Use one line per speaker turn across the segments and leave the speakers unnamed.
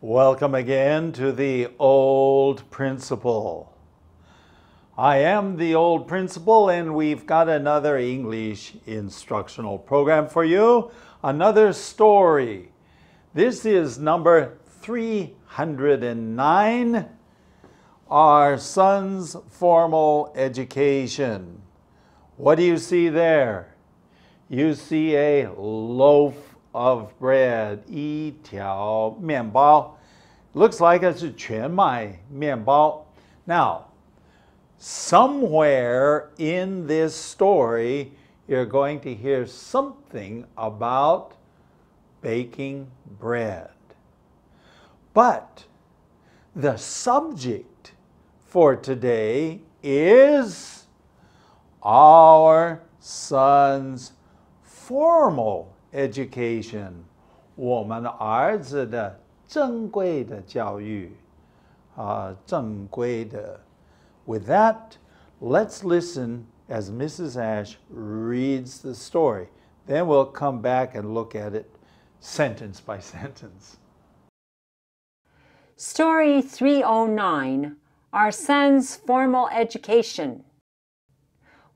Welcome again to the Old Principal. I am the Old Principal, and we've got another English instructional program for you. Another story. This is number 309, Our Son's Formal Education. What do you see there? You see a loaf of bread, 一条面包. Looks like it's a 全麦面包. Now, somewhere in this story, you're going to hear something about baking bread. But the subject for today is our son's formal education. 我们儿子的正规的教育。正规的。With that, let's listen as Mrs. Ash reads the story. Then we'll come back and look at it sentence by sentence.
Story 309, Our Son's Formal Education.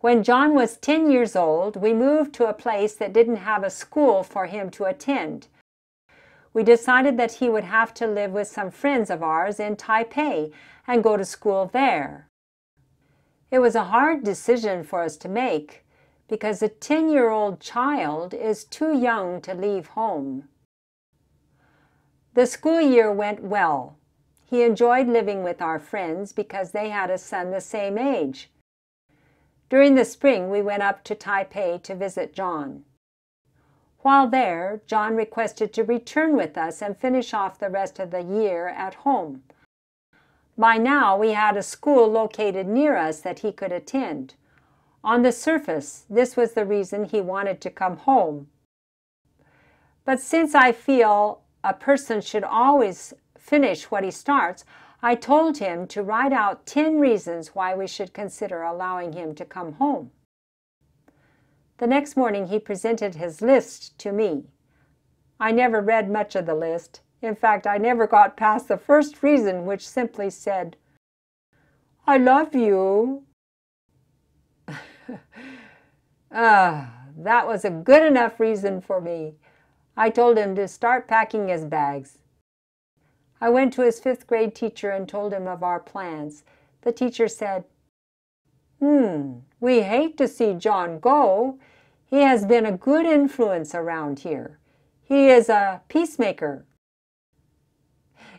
When John was 10 years old, we moved to a place that didn't have a school for him to attend. We decided that he would have to live with some friends of ours in Taipei and go to school there. It was a hard decision for us to make because a 10-year-old child is too young to leave home. The school year went well. He enjoyed living with our friends because they had a son the same age. During the spring, we went up to Taipei to visit John. While there, John requested to return with us and finish off the rest of the year at home. By now, we had a school located near us that he could attend. On the surface, this was the reason he wanted to come home. But since I feel a person should always finish what he starts, I told him to write out 10 reasons why we should consider allowing him to come home. The next morning, he presented his list to me. I never read much of the list. In fact, I never got past the first reason, which simply said, I love you. That was a good enough reason for me. I told him to start packing his bags. I went to his 5th grade teacher and told him of our plans. The teacher said, we hate to see John go. He has been a good influence around here. He is a peacemaker.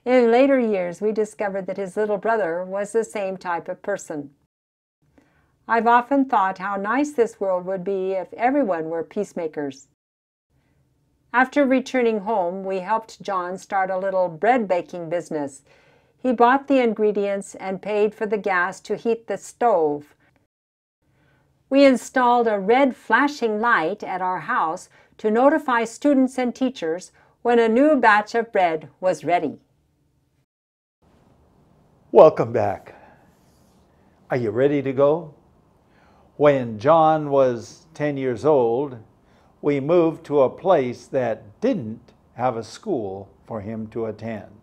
In later years, we discovered that his little brother was the same type of person. I've often thought how nice this world would be if everyone were peacemakers. After returning home, we helped John start a little bread baking business. He bought the ingredients and paid for the gas to heat the stove. We installed a red flashing light at our house to notify students and teachers when a new batch of bread was ready.
Welcome back. Are you ready to go? When John was 10 years old, we moved to a place that didn't have a school for him to attend.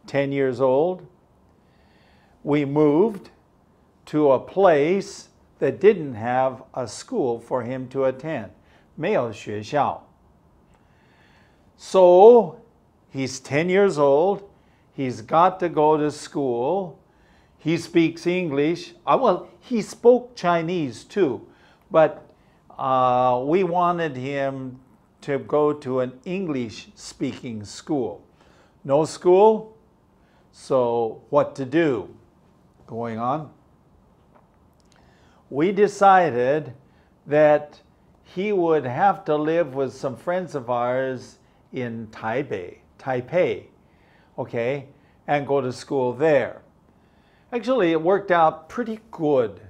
10 years old, we moved to a place that didn't have a school for him to attend. 没有学校. So, he's 10 years old. He's got to go to school. He speaks English. Well, he spoke Chinese too, but we wanted him to go to an English-speaking school. No school, so what to do? Going on. We decided that he would have to live with some friends of ours in Taipei, okay, and go to school there. Actually, it worked out pretty good.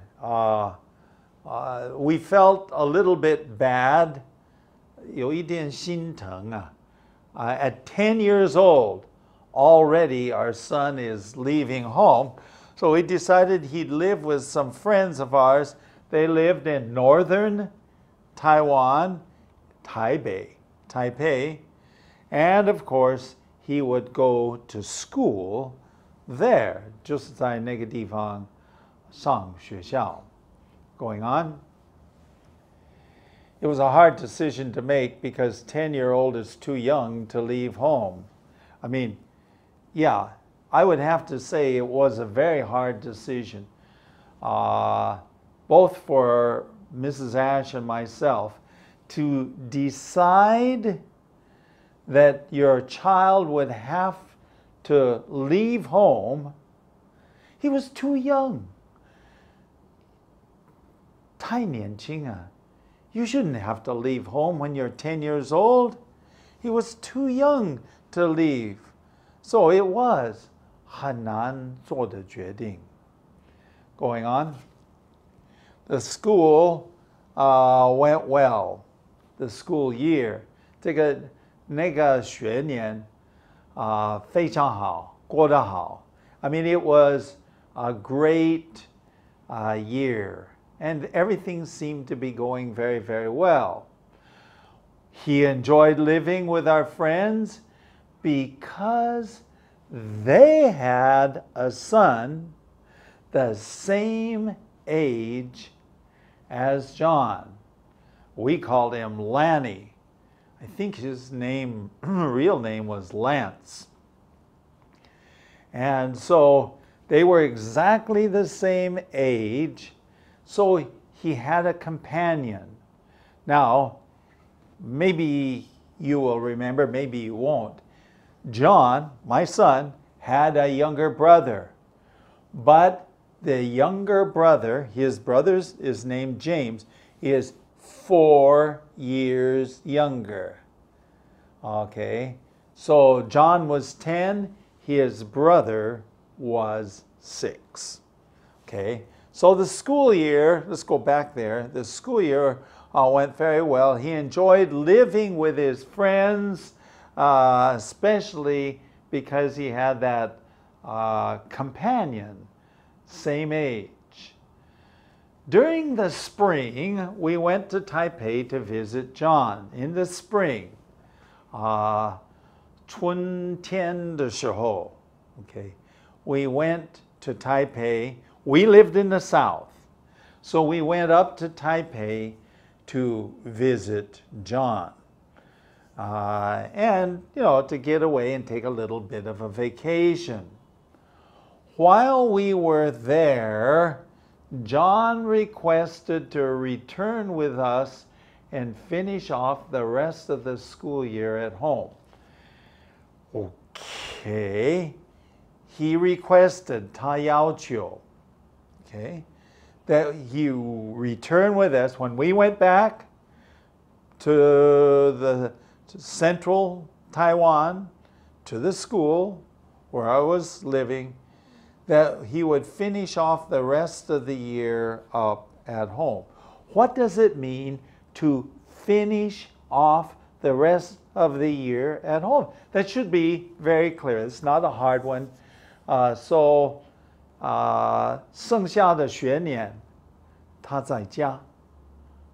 We felt a little bit bad, 有一点心疼啊. At 10 years old, already our son is leaving home. So we decided he'd live with some friends of ours. They lived in northern Taiwan, Taipei. And of course, he would go to school there, 就是在那个地方上学校. Going on. It was a hard decision to make because 10-year-old is too young to leave home. I mean, yeah, I would have to say it was a very hard decision, both for Mrs. Ash and myself, to decide that your child would have to leave home. He was too young. 太年轻啊. You shouldn't have to leave home when you're 10 years old. He was too young to leave. So it was 很难做的决定. Going on. The school went well. The school year. 那个学年非常好，过得好. I mean, it was a great year. And everything seemed to be going very, very well. He enjoyed living with our friends because they had a son the same age as John. We called him Lanny. I think his name, real name was Lance. And so they were exactly the same age. So he had a companion. Now, maybe you will remember, maybe you won't. John, my son, had a younger brother. But the younger brother, his brother is named James, is 4 years younger. Okay, so John was 10, his brother was 6. Okay. So the school year, let's go back there. The school year went very well. He enjoyed living with his friends, especially because he had that companion, same age. During the spring, we went to Taipei to visit John. In the spring, 春天的时候, okay, we went to Taipei. We lived in the south, so we went up to Taipei to visit John. And, you know, to get away and take a little bit of a vacation. While we were there, John requested to return with us and finish off the rest of the school year at home. Okay. He requested, 他要求, okay, that he return with us when we went back to central Taiwan, to the school where I was living, that he would finish off the rest of the year up at home. What does it mean to finish off the rest of the year at home? That should be very clear. It's not a hard one. 剩下的学年他在家，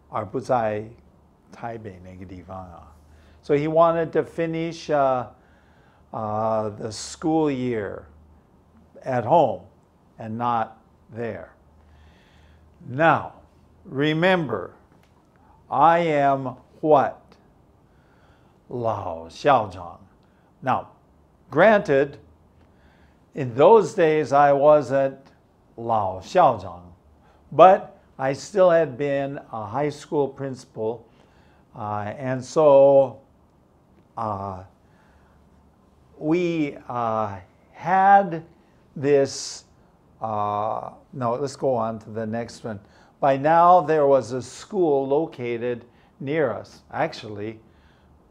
而不在台北那个地方啊。So he wanted to finish the school year at home and not there. Now, remember, I am what? 老校长. Now, granted, in those days I wasn't 老校长, but I still had been a high school principal, and so we had this, no, let's go on to the next one. By now there was a school located near us, actually,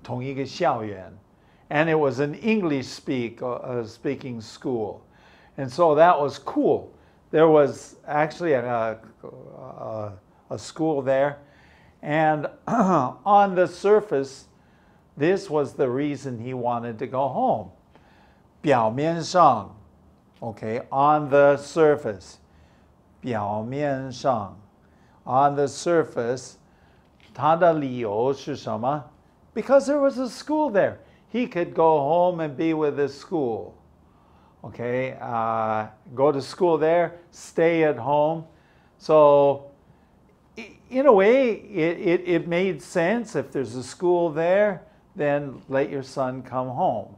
同一个校园, and it was an English speaking school. And so that was cool. There was actually a school there, and on the surface, this was the reason he wanted to go home. 表面上, okay, on the surface. 表面上, on the surface, 他的理由是什么? Because there was a school there. he could go home and be with his school. Okay, go to school there, stay at home. So in a way, it made sense. If there's a school there, then let your son come home.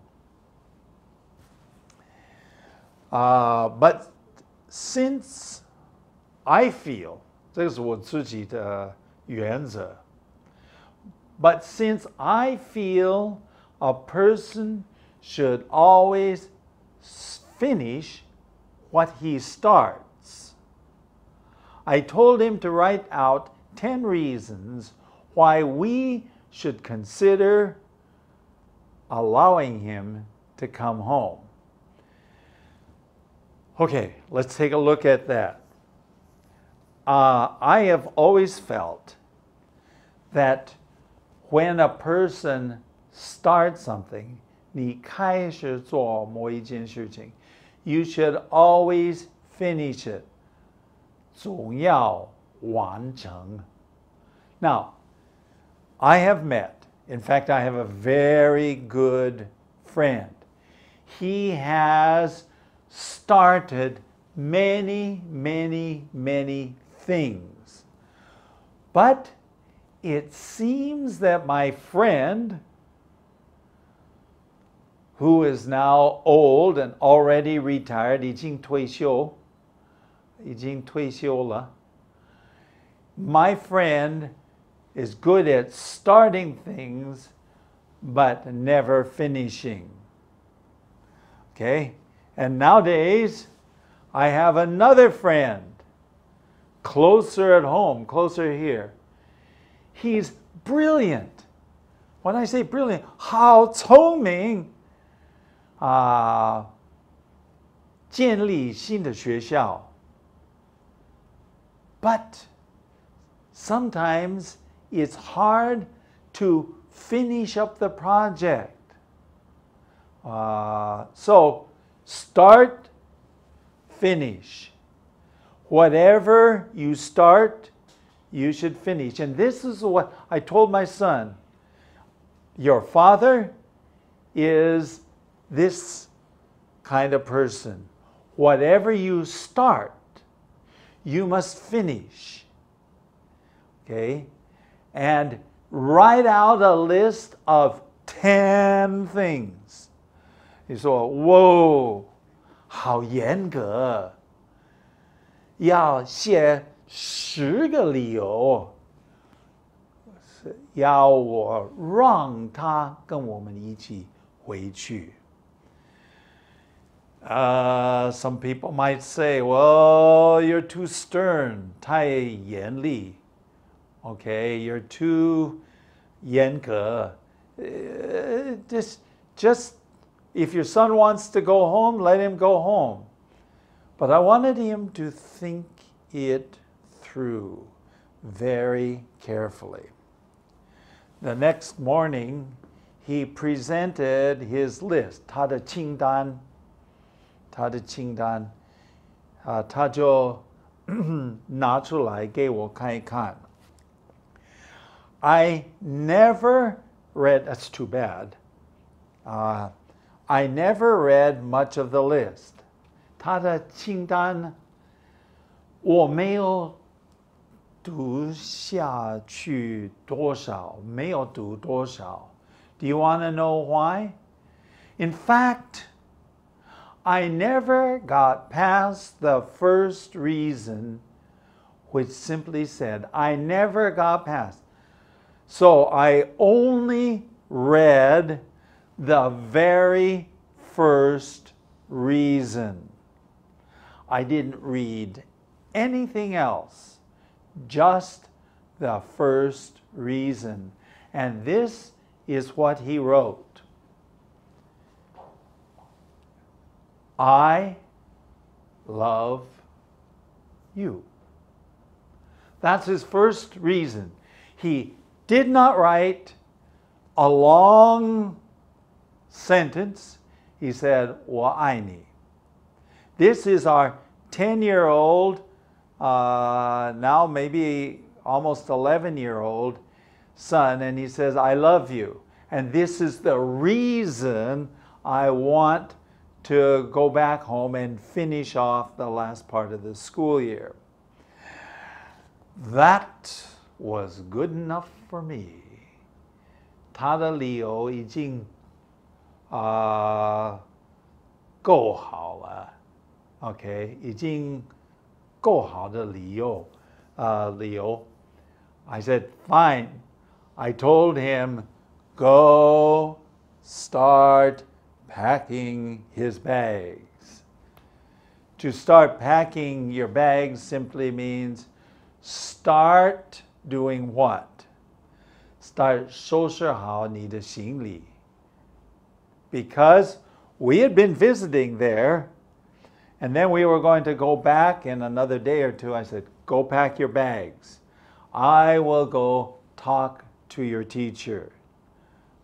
But since I feel, 这是我自己的原则, but since I feel a person should always finish what he starts, I told him to write out 10 reasons why we should consider allowing him to come home. Okay, let's take a look at that. I have always felt that when a person starts something, 你开始做某一件事情, you should always finish it. 总要完成. Now, I have met, in fact, I have a very good friend. He has started many, many, many things. But it seems that my friend, who is now old and already retired, 已经退休了, my friend is good at starting things but never finishing. Okay? And nowadays, I have another friend closer at home, closer here. He's brilliant. When I say brilliant, 好聪明, 建立新的学校. But sometimes it's hard to finish up the project. So start, finish. Whatever you start, you should finish. And this is what I told my son. Your father is this kind of person. Whatever you start, you must finish. Okay? And write out a list of 10 things. 你说, whoa, 好严格. 要写10个理由, 要我让他跟我们一起回去. Some people might say, well, you're too stern, 太严厉. Okay, you're too 严格. Just if your son wants to go home, let him go home. But I wanted him to think it through very carefully. The next morning, he presented his list, 他的清单, 他就拿出来给我看一看. I never read, that's too bad. I never read much of the list. 他的清单我没有读下去多少, 没有读多少. Do you want to know why? In fact, I never got past the first reason, which simply said, I never got past. So I only read the very first reason. I didn't read anything else, just the first reason. And this is what he wrote. I love you. That's his first reason. He did not write a long sentence. He said, 我爱你. This is our 10-year-old, now maybe almost 11-year-old son, and he says, I love you. And this is the reason I want to go back home and finish off the last part of the school year. That was good enough for me. 他的理由已经够好了 ，OK， 已经够好的理由。I said, fine. I told him, go start packing his bags. To start packing your bags simply means start doing what? Start 收拾好你的行李. Because we had been visiting there, and then we were going to go back in another day or two. I said, go pack your bags. I will go talk to your teacher.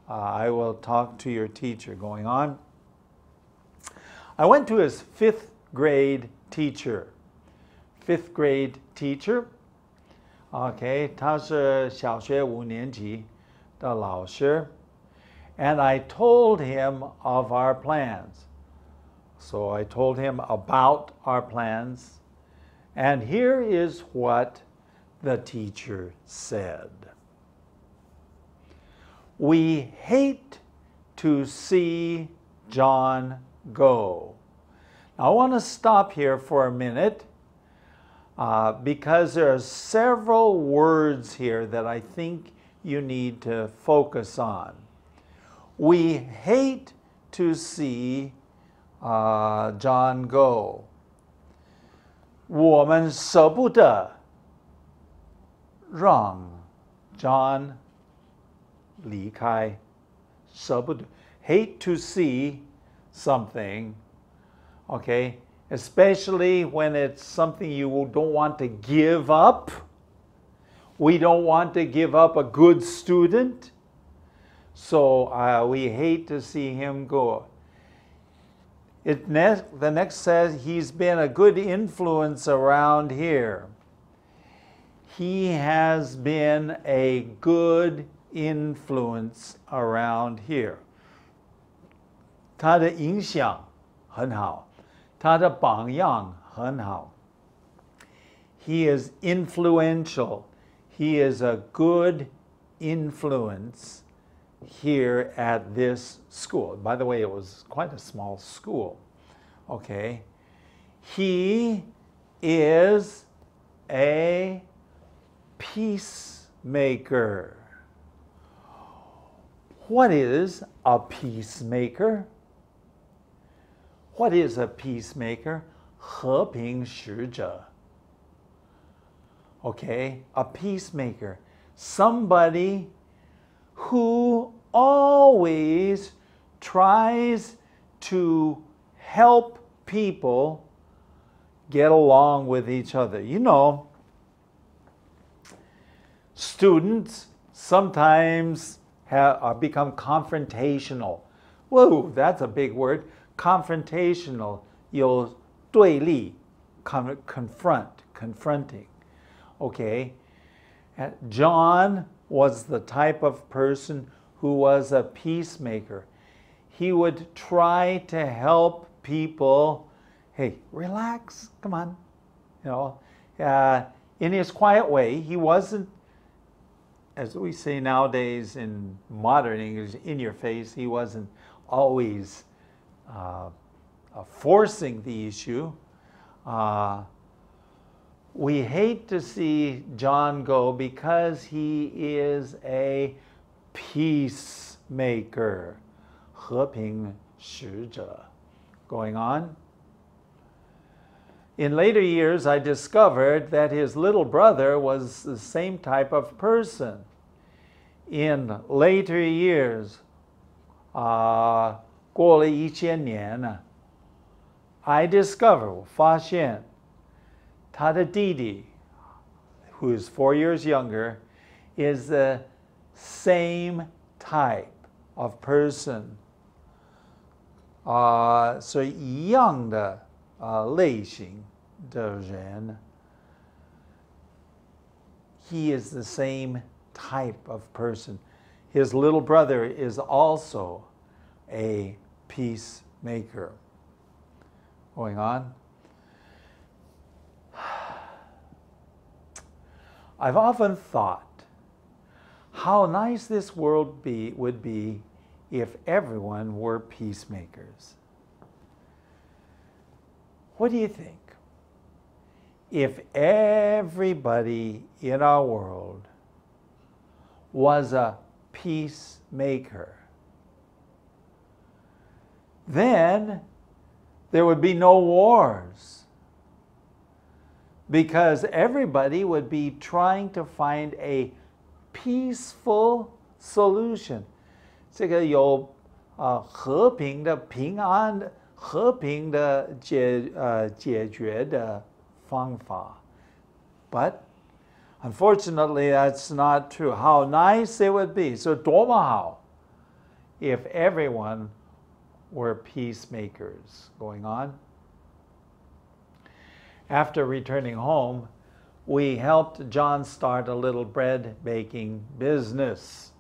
I will talk to your teacher. Going on. I went to his 5th grade teacher. 5th grade teacher. Okay, 他是小学5年级的老师. And I told him of our plans. So I told him about our plans. And here is what the teacher said. We hate to see John go. Now I want to stop here for a minute because there are several words here that I think you need to focus on. We hate to see John go. 我们舍不得让 John 离开，舍不得 hate to see something, okay, especially when it's something you don't want to give up. We don't want to give up a good student, so we hate to see him go. The next says he's been a good influence around here. He has been a good influence around here. 他的影响很好，他的榜样很好。He is influential. He is a good influence here at this school. By the way, it was quite a small school. Okay. He is a peacemaker. What is a peacemaker? What is a peacemaker? 和平使者. Okay, a peacemaker. Somebody who always tries to help people get along with each other. You know, students sometimes become confrontational. Whoa, that's a big word. Confrontational. 有对立, confronting. Okay. John was the type of person who was a peacemaker. He would try to help people. Hey, relax, come on. You know, in his quiet way. He wasn't, as we say nowadays in modern English, in your face. He wasn't always forcing the issue. We hate to see John go because he is a peacemaker. 和平使者. Going on. In later years, I discovered that his little brother was the same type of person. In later years, 过了1000年, I discovered, 我发现他的弟弟, who is 4 years younger, is the same type of person. 是一样的类型的人. He is the same type of person. his little brother is also a peacemaker. Going on. I've often thought how nice this world would be if everyone were peacemakers. What do you think? If everybody in our world was a peacemaker, then there would be no wars, because everybody would be trying to find a peaceful solution. 这个有和平的、平安的、和平的解决的方法。But unfortunately, that's not true. How nice it would be. So 多么好 if everyone were peacemakers. Going on. After returning home, we helped John start a little bread baking business.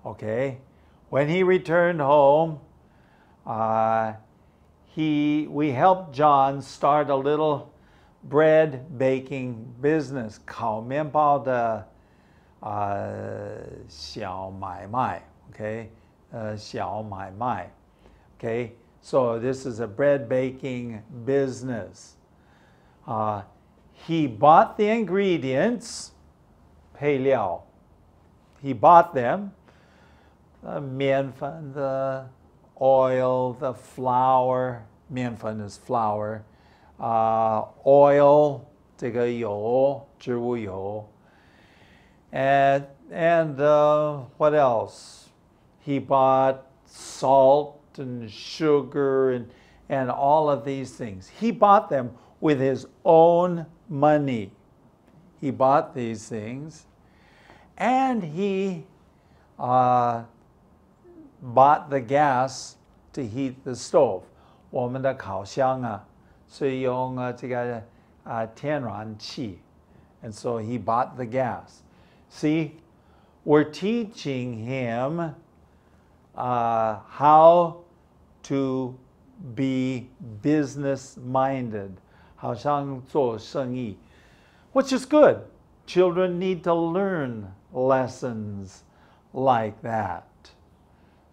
Okay, when he returned home, we helped John start a little bread baking business. 烤面包的小买卖 okay, 小买卖 okay, so this is a bread baking business. He bought the ingredients, 配料. He bought them. 面粉 the oil, the flour, 面粉 is flour, oil 这个油，植物油, and what else? He bought salt and sugar and all of these things. He bought them with his own money. He bought these things, and he bought the gas to heat the stove. 我们的烤箱啊，是用这个天然气, and so he bought the gas. See, we're teaching him how to be business-minded. 好像做生意, which is good. Children need to learn lessons like that.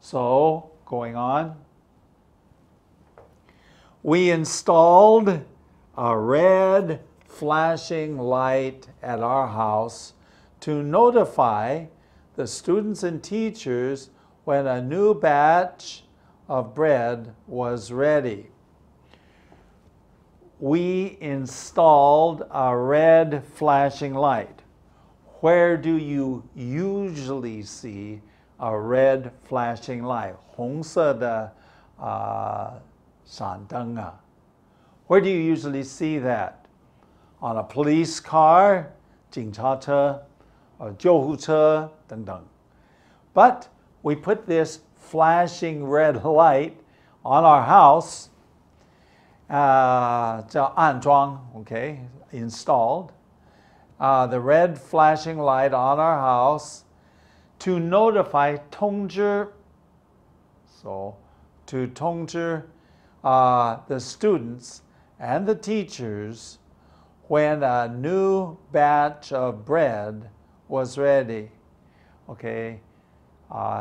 So, going on, we installed a red flashing light at our house to notify the students and teachers when a new batch of bread was ready. We installed a red flashing light. Where do you usually see a red flashing light? 红色的闪灯啊. Where do you usually see that? On a police car, 警察车, or 救护车等等. But we put this flashing red light on our house, 叫安装, okay, installed, the red flashing light on our house to notify 通知, so to 通知 the students and the teachers when a new batch of bread was ready. Okay,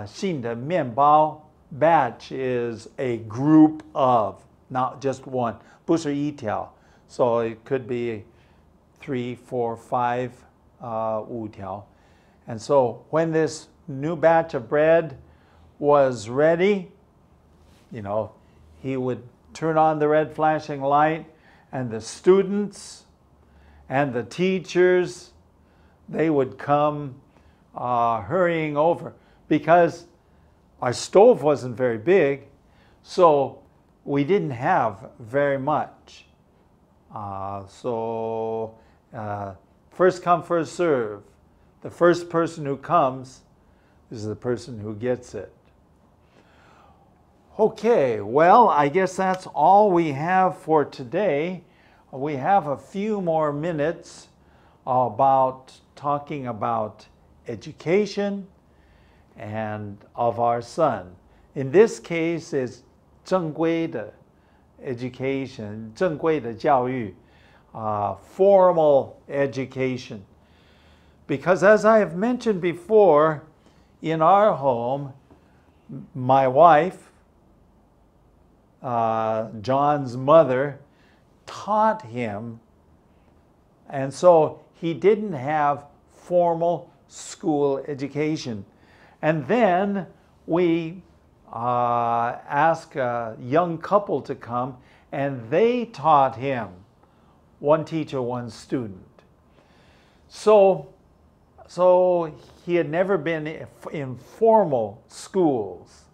新的面包 batch is a group of, not just one, 不是一条. So it could be 3, 4, 5, 五条. And so when this new batch of bread was ready, you know, he would turn on the red flashing light, and the students and the teachers, they would come hurrying over, because our stove wasn't very big, so we didn't have very much. First come, first serve. The first person who comes is the person who gets it. Okay, well, I guess that's all we have for today. We have a few more minutes about talking about education and of our son. In this case, it's 正规的 education, 正规的教育, formal education. Because as I have mentioned before, in our home, my wife, John's mother, taught him, and so he didn't have formal school education. And then we asked a young couple to come, and they taught him, one teacher, one student. So he had never been in formal schools,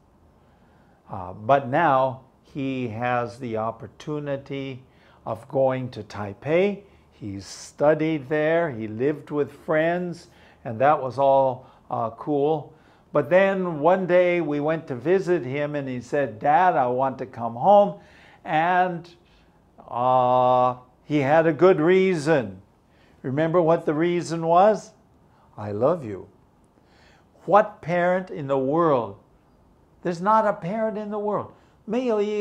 but now he has the opportunity of going to Taipei. He studied there, he lived with friends, and that was all cool. But then one day we went to visit him and he said, "Dad, I want to come home." And he had a good reason. Remember what the reason was? I love you. What parent in the world? There's not a parent in the world. 没有一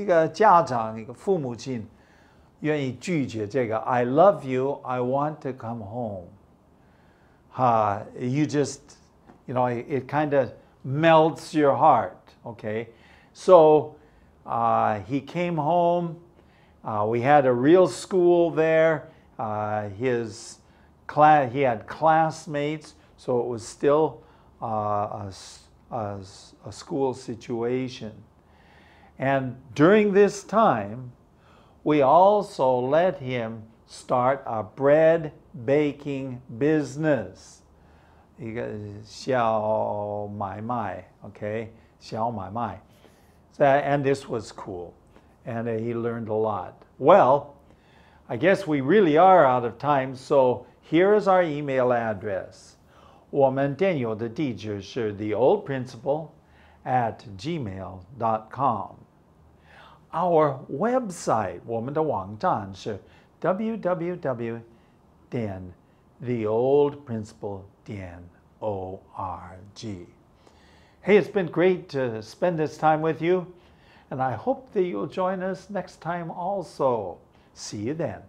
个家长，一个父母亲愿意拒绝这个 I love you, I want to come home. You just, it kind of melts your heart, okay? So he came home. We had a real school there. He had classmates, so it was still a school situation. And during this time, we also let him start a bread baking business. 一个小买卖, okay? 小买卖. And this was cool. And he learned a lot. Well, I guess we really are out of time, so here is our email address. 我们电邮的地址是 theoldprincipal@gmail.com. Our website, 我们的网站是 www.theoldprincipal.org. Hey, it's been great to spend this time with you, and I hope that you'll join us next time also. See you then.